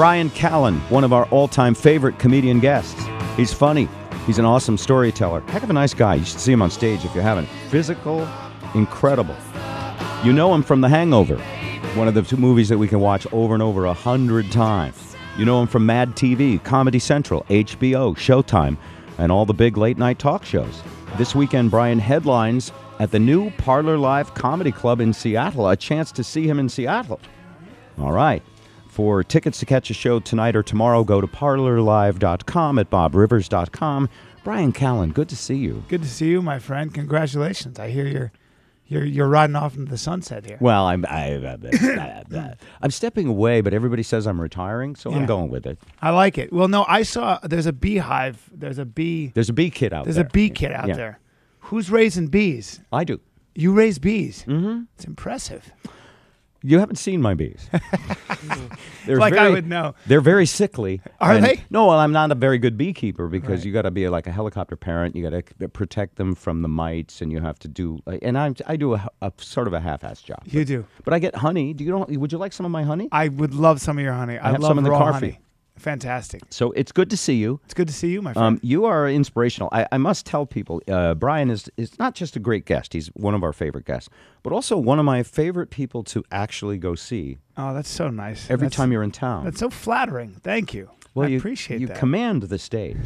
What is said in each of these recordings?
Bryan Callen, one of our all-time favorite comedian guests. He's funny. He's an awesome storyteller. Heck of a nice guy. You should see him on stage if you haven't. Physical, incredible. You know him from The Hangover, one of the two movies that we can watch over and over 100 times. You know him from Mad TV, Comedy Central, HBO, Showtime, and all the big late-night talk shows. This weekend, Bryan headlines at the new Parlor Live Comedy Club in Seattle. A chance to see him in Seattle. All right. For tickets to catch a show tonight or tomorrow, go to parlorlive.com at bobrivers.com. Bryan Callen, good to see you. Good to see you, my friend. Congratulations. I hear you're riding off into the sunset here. Well, I'm stepping away, but everybody says I'm retiring, so I'm going with it. I like it. Well, no, I saw there's a beehive. There's a bee kid out there. Who's raising bees? I do. You raise bees? Mm-hmm. It's impressive. You haven't seen my bees. I would know. They're very sickly. Are they? No, well, I'm not a very good beekeeper because you got to be like a helicopter parent. You got to protect them from the mites, and you have to do. And I do a sort of a half-ass job. You do. But I get honey. Would you like some of my honey? I would love some of your honey. I have love some in the raw car honey. for you. Fantastic. So it's good to see you. It's good to see you, my friend. You are inspirational. I must tell people, Bryan is not just a great guest. He's one of our favorite guests, but also one of my favorite people to actually go see. Oh, that's so nice. Every time you're in town. That's so flattering. Thank you. Well, I appreciate that. You command the stage.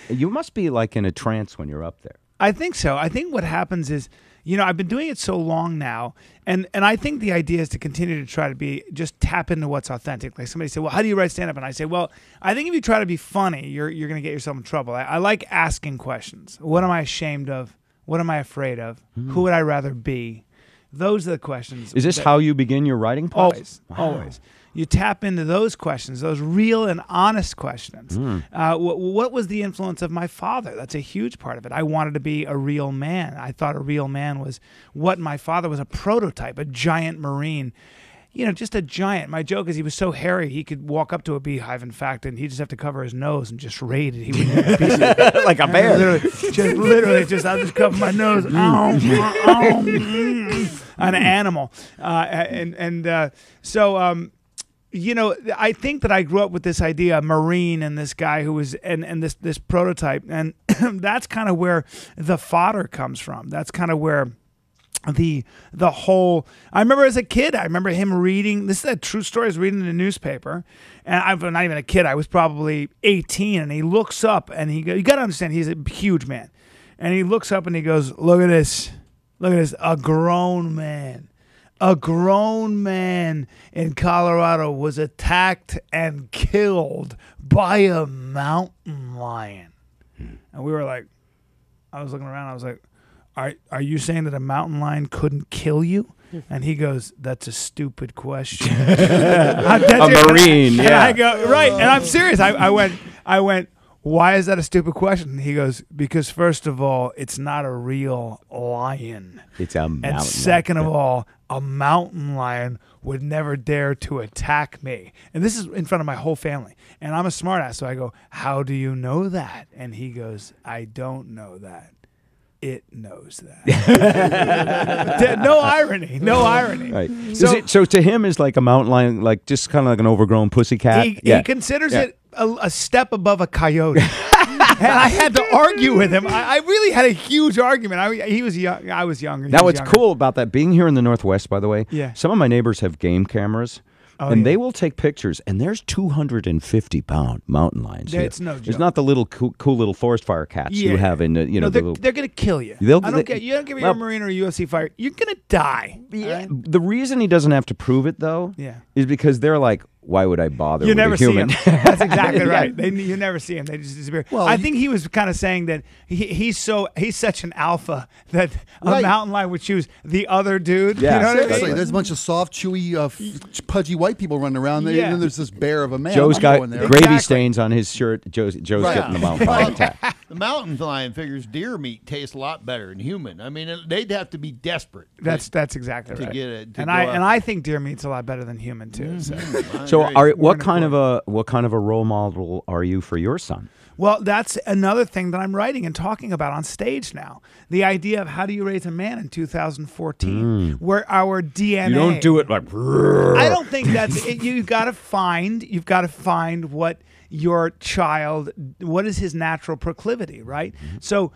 You must be like in a trance when you're up there. I think so. I think what happens is, I've been doing it so long now, and I think the idea is to continue to try to just tap into what's authentic. Like somebody said, well, how do you write stand-up? And I say, well, I think if you try to be funny, you're going to get yourself in trouble. I like asking questions. What am I ashamed of? What am I afraid of? Who would I rather be? Those are the questions. Is this how you begin your writing process? Always. You tap into those questions, those real and honest questions. What was the influence of my father? That's a huge part of it. I wanted to be a real man. I thought a real man was what my father was, a prototype, a giant Marine. Just a giant. My joke is he was so hairy he could walk up to a beehive, in fact, and he'd just have to cover his nose and just raid it. He wouldn't be like a bear. Literally, I'll just cover my nose. An animal. I think that I grew up with this idea, a Marine and this guy who was, and this prototype, and that's kind of where the fodder comes from. That's kind of where the whole. I remember as a kid, I remember him reading. This is a true story. I was reading the newspaper, and I'm not even a kid. I was probably 18, and he looks up, and you got to understand, he's a huge man, and he looks up and he goes, "Look at this, a grown man." A grown man in Colorado was attacked and killed by a mountain lion. And we were like, I was looking around, I was like, are you saying that a mountain lion couldn't kill you? And he goes, that's a stupid question. A Marine, and I go, right, and I'm serious. I went, why is that a stupid question? And he goes, because first of all, it's not a real lion. It's a mountain lion. And second of all, a mountain lion would never dare to attack me. And this is in front of my whole family. And I'm a smartass, so I go, how do you know that? And he goes, I don't know that. It knows that. No irony. Right. So to him, is like a mountain lion, like just kind of like an overgrown pussycat. He considers it a step above a coyote. And I had to argue with him. I really had a huge argument. He was young. I was younger. Now, what's cool about that, being here in the Northwest, by the way, some of my neighbors have game cameers. And they will take pictures, and there's 250-pound mountain lions. It's no joke. It's not the little cool little forest fire cats you have in the, they're going to kill you. You don't give me a Marine or a UFC fighter, you're going to die. Yeah. Right? The reason he doesn't have to prove it, though, is because they're like, why would I bother with a human? See him. That's exactly right. You never see him. They just disappear. Well, I think he was kind of saying that he's such an alpha that a mountain lion would choose the other dude. Yeah, you know seriously. What I mean? There's a bunch of soft, chewy, pudgy white people running around. And then there's this bear of a man. Joe's got gravy stains on his shirt. Joe's getting the mountain lion attack. The mountain lion figures deer meat tastes a lot better than human. I mean, they'd have to be desperate. That's exactly right. To get it. And I think deer meat's a lot better than human too. So what kind of a role model are you for your son? Well, that's another thing that I'm writing and talking about on stage now. The idea of how do you raise a man in 2014, where our DNA. You don't do it like. I don't think that's it. You've got to find what your child, what is his natural proclivity, right? So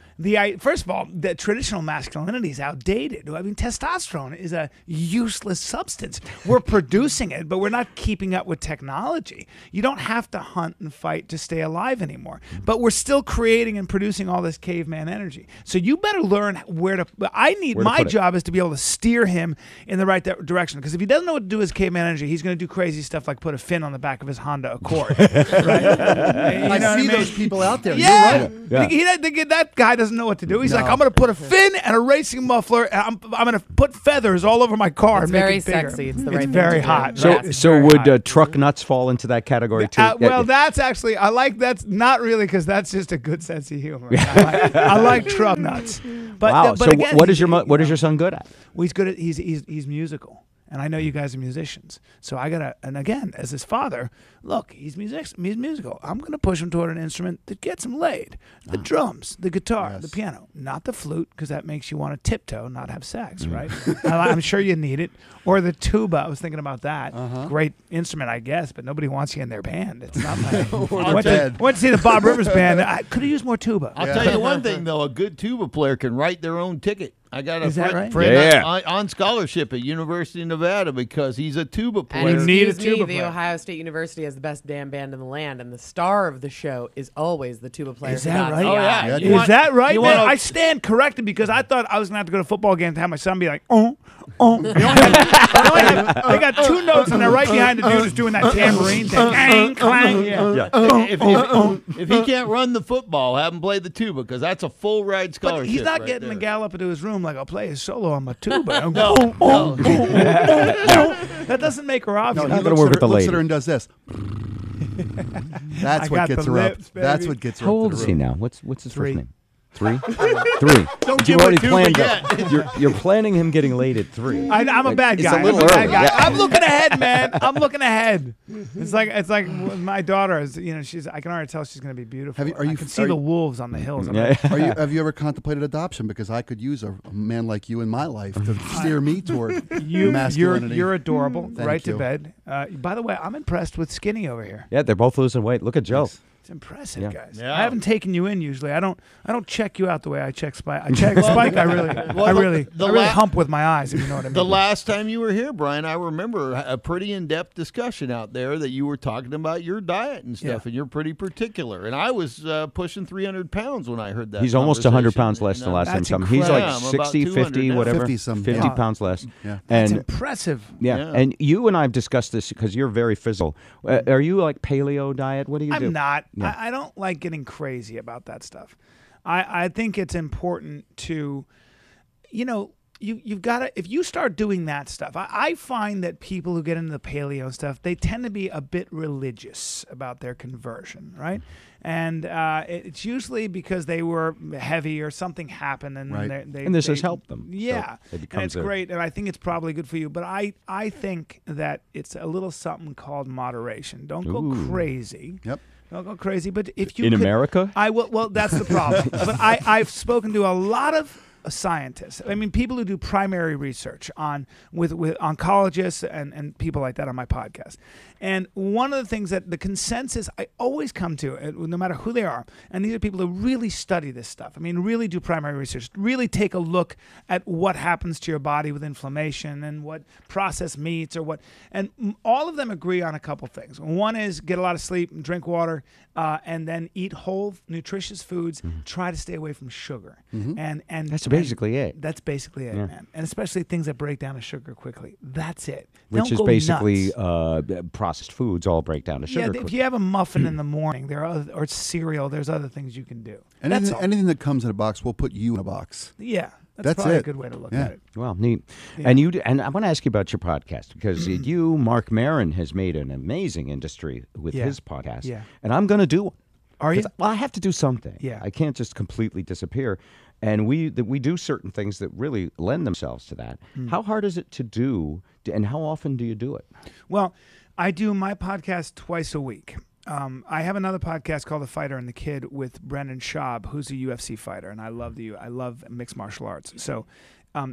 first of all, the traditional masculinity is outdated. I mean, testosterone is a useless substance. We're producing it, but we're not keeping up with technology. You don't have to hunt and fight to stay alive anymore, but we're still creating and producing all this caveman energy. So you better learn where to. My job is to be able to steer him in the right direction, because if he doesn't know what to do with his caveman energy, he's going to do crazy stuff like put a fin on the back of his Honda Accord, right? I see those people out there. Yeah, You're right. that guy doesn't know what to do. He's like, I'm going to put a fin and a racing muffler, and I'm going to put feathers all over my car. It's and make very it bigger. sexy. It's the right thing very to do. hot. So, Right? so would truck nuts fall into that category too? Well, that's actually that's not really, because that's just a good sense of humor. I like truck nuts. But, wow. but So again, what is your son good at? Well, he's good at he's musical. And I know you guys are musicians, so I gotta. And again, as his father, look, he's musical. I'm gonna push him toward an instrument that gets him laid: the drums, the guitar, the piano, not the flute, because that makes you want to tiptoe, not have sex, right? I'm sure you need it. Or the tuba. I was thinking about that. Great instrument, I guess, but nobody wants you in their band. It's not like Or I went to see the Bob Rivers band. I could have used more tuba. I'll tell you one thing, though. A good tuba player can write their own ticket. I got a Is that right? friend on scholarship at University of Nevada because he's a tuba player. And You need a excuse me, tuba the player. Ohio State University has the best damn band in the land, and the star of the show is always the tuba player. Is that right? Oh, yeah. Yeah, Is that right, you man? wanna- I stand corrected, because I thought I was gonna have to go to football games to have my son be like, oh. They got two notes and they're right behind the dude who's doing that tambourine thing. Clang, clang. Yeah. If he can't run the football, have him play the tuba, because that's a full ride scholarship. But he's not right getting there. Miguel up into his room like, I'll play his solo on my tuba. No. That doesn't make her obvious. No, he gonna looks work at with the her, looks at lady. her and does this. That's I what got gets the her lips, up. That's baby. what gets her How up old to is the he room. now? What's his 3. first name? 3? 3. Don't You give already her tuba planned yet. that. You're planning him getting laid at 3. I'm a bad It's guy. a little I'm a bad early. guy. Yeah. I'm looking ahead, man. I'm looking ahead. It's like my daughter is. I can already tell she's going to be beautiful. Are you- I can see are the you- wolves on the hills. Yeah. Have you ever contemplated adoption? Because I could use a man like you in my life to steer me toward masculinity. You're adorable. Thank right you. to bed. By the way, I'm impressed with Skinny over here. Yeah, they're both losing weight. Look at Joe. It's impressive, Yeah. guys. Yeah. I haven't taken you in usually. I don't check you out the way I check Spike. I check Spike. I really hump with my eyes, if you know what I mean. The last time you were here, Brian, I remember a pretty in-depth discussion out there that you were talking about your diet and stuff, Yeah. and you're pretty particular. And I was pushing 300 pounds when I heard that. He's almost 100 conversation. pounds less than last time. That's Some. He's like incredible. Yeah, I'm about 60, 50, 200 now. whatever. 50-some, 50 yeah. pounds less. Yeah. That's And impressive. yeah, and you and I have discussed this because you're very physical. Are you like paleo diet? What do you do? I'm not. Yeah. I don't like getting crazy about that stuff. I think it's important to, you've got to, if you start doing that stuff, I find that people who get into the paleo stuff, they tend to be a bit religious about their conversion, right? And it's usually because they were heavy or something happened, and Right. they And this has helped them. So Yeah, it and becomes it's a- great, and I think it's probably good for you. But I think that it's a little something called moderation. Don't go Ooh. crazy. Yep. Don't go crazy. But if you In could- America? I will. Well, that's the problem. But I've spoken to a lot of scientists. I mean, people who do primary research with oncologists and people like that on my podcast. And one of the things that the consensus I always come to, no matter who they are, and these are people who really study this stuff. I mean, really do primary research, really take a look at what happens to your body with inflammation and what processed meats or what. And all of them agree on a couple things. One is get a lot of sleep, and drink water, and then eat whole, nutritious foods. Try to stay away from sugar. And That's basically it. That's basically it, Yeah. man. And especially things that break down to sugar quickly. That's it. Which Don't is go basically nuts. processed foods all break down to sugar. Yeah, if quickly. you have a muffin in the morning, or cereal, there's other things you can do. That's all. Anything that comes in a box, we'll put you in a box. Yeah, that's That's probably a it. good way to look Yeah. at it. Well, neat. Yeah. And I want to ask you about your podcast because you, Mark Maron, has made an amazing industry with Yeah. his podcast. Yeah. And I'm going to do one. Are you? 'Cause, well, I have to do something. Yeah. I can't just completely disappear. And we do certain things that really lend themselves to that. How hard is it to do, and how often do you do it? Well, I do my podcast twice a week. I have another podcast called The Fighter and the Kid with Brendan Schaub, who's a UFC fighter, and I love mixed martial arts. So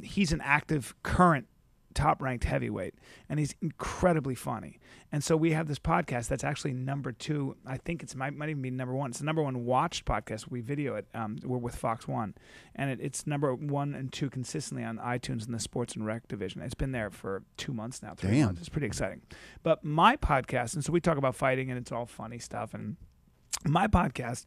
he's an active, current, top-ranked heavyweight, and he's incredibly funny. And so we have this podcast that's actually number 2. I think it might even be number 1. It's the number 1 watched podcast. We video it. We're with Fox One, and it's number 1 and 2 consistently on iTunes in the sports and rec division. It's been there for 2 months now, 3 months. It's pretty exciting. But my podcast, and so we talk about fighting, and it's all funny stuff. And my podcast,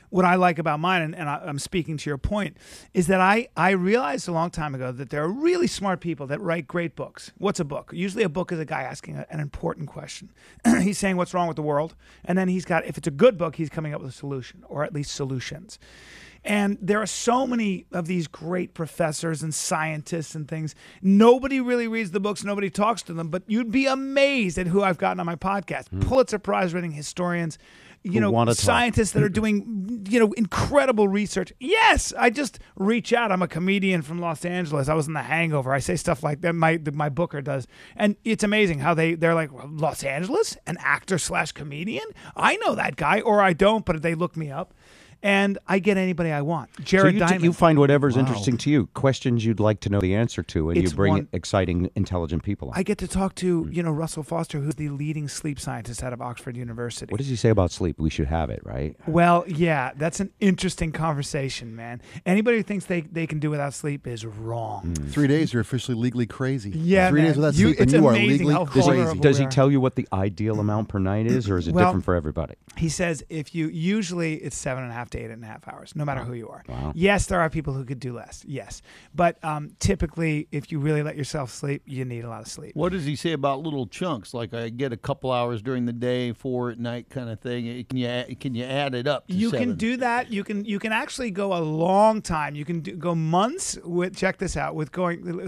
what I like about mine, and I'm speaking to your point, is that I realized a long time ago that there are really smart people that write great books. What's a book? Usually a book is a guy asking an important question. He's saying what's wrong with the world, and then if it's a good book, he's coming up with a solution, or at least solutions. And there are so many of these great professors and scientists and things. Nobody really reads the books. Nobody talks to them. But you'd be amazed at who I've gotten on my podcast. Pulitzer Prize-winning historians, scientists that are doing, incredible research. Yes, I just reach out. I'm a comedian from Los Angeles. I was in The Hangover. I say stuff like that. My booker does. And it's amazing how they're like, Los Angeles? An actor/comedian? I know that guy, or I don't, but they look me up. And I get anybody I want. Jared Diamond. You find whatever's interesting to you, questions you'd like to know the answer to, and you bring exciting, intelligent people on. I get to talk to, Russell Foster, who's the leading sleep scientist out of Oxford University. What does he say about sleep? We should have it, right? Well, yeah, that's an interesting conversation, man. Anybody who thinks they can do without sleep is wrong. 3 days, you're officially legally crazy. Yeah, 3 days without sleep, and you are legally crazy. Does he tell you what the ideal amount per night is, or is it different for everybody? He says usually it's 7.5 to 8.5 hours, no matter who you are. Wow. Yes, there are people who could do less. Yes, but typically, if you really let yourself sleep, you need a lot of sleep. What does he say about little chunks? Like I get a couple hours during the day, 4 at night, kind of thing. Can you add it up? To 7? Can do that. You can actually go a long time. You can go months with. Check this out. With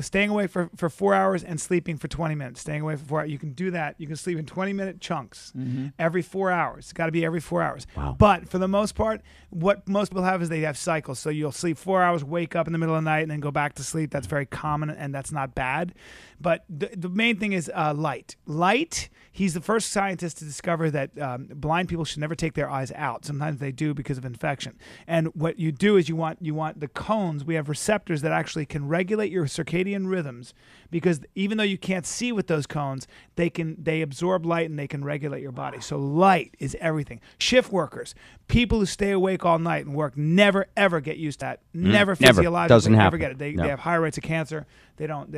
staying away for 4 hours and sleeping for 20 minutes. Staying away for 4 hours. You can do that. You can sleep in 20-minute chunks every 4 hours. It's got to be every 4 hours. Wow. But for the most part, what most people have is they have cycles. So you'll sleep 4 hours, wake up in the middle of the night, and then go back to sleep. That's very common, and that's not bad. But the main thing is light. Light, he's the first scientist to discover that blind people should never take their eyes out. Sometimes they do because of infection. And what you do is you want the cones. We have receptors that actually can regulate your circadian rhythms, because even though you can't see with those cones, they absorb light and they can regulate your body. So light is everything. Shift workers, people who stay awake all night and work, never ever get used to that. Never physiologically Doesn't never happen. get it. They have high rates of cancer. They don't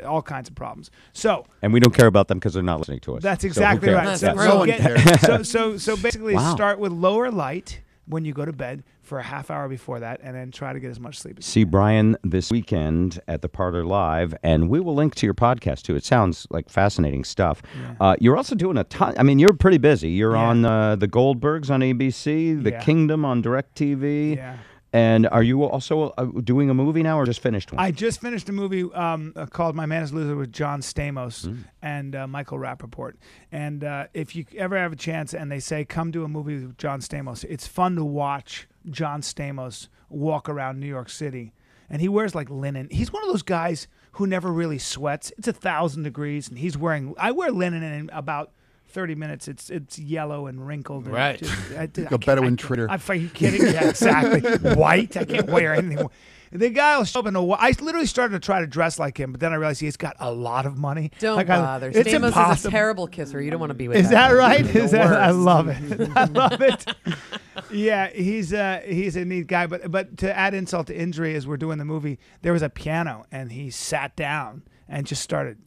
all kinds of problems. So, and we don't care about them because they're not listening to us. That's exactly right. So basically, start with lower light when you go to bed for a half hour before that, and then try to get as much sleep as you can. See Bryan this weekend at the Parlor Live, and we will link to your podcast too. It sounds like fascinating stuff. Yeah. You're also doing a ton. I mean, you're pretty busy. You're on the Goldbergs on ABC, The Kingdom on DirecTV. Yeah. And are you also doing a movie now, or just finished one? I just finished a movie called My Man is a Loser with John Stamos and Michael Rappaport. And if you ever have a chance and they say, come do a movie with John Stamos, it's fun to watch John Stamos walk around New York City. And he wears like linen. He's one of those guys who never really sweats. It's 1,000 degrees, and I wear linen in about 30 minutes, it's yellow and wrinkled. Right. Go better when Tritter. Are you kidding? Yeah, exactly. White. I can't wear anything. The guy will show up in a white. I literally started to try to dress like him, but then I realized he's got a lot of money. Don't bother. It's Stamos impossible. is a terrible kisser. You don't want to be with Is that right? I love it. Mm-hmm. I love it. Yeah, he's a neat guy. But to add insult to injury, as we're doing the movie, there was a piano, and he sat down and just started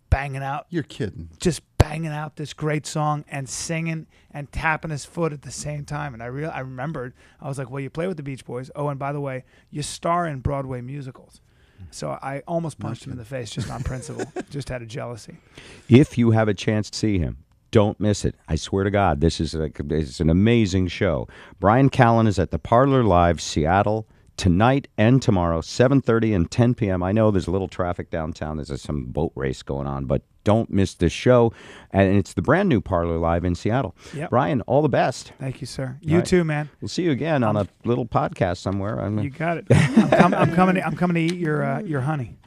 banging out. You're kidding. Just banging out this great song and singing and tapping his foot at the same time. And I remembered, I was like, well, you play with the Beach Boys. Oh, and by the way, you star in Broadway musicals. So I almost punched him in the face just on principle. Just out of jealousy. If you have a chance to see him, don't miss it. I swear to God, it's an amazing show. Bryan Callen is at the Parlor Live, Seattle, tonight and tomorrow, 7:30 and 10 p.m. I know there's a little traffic downtown. There's some boat race going on, but don't miss this show. And it's the brand new Parlor Live in Seattle. Yep. Bryan, all the best. Thank you, sir. You too, man. We'll see you again on a little podcast somewhere. You got it. I'm coming to eat your honey.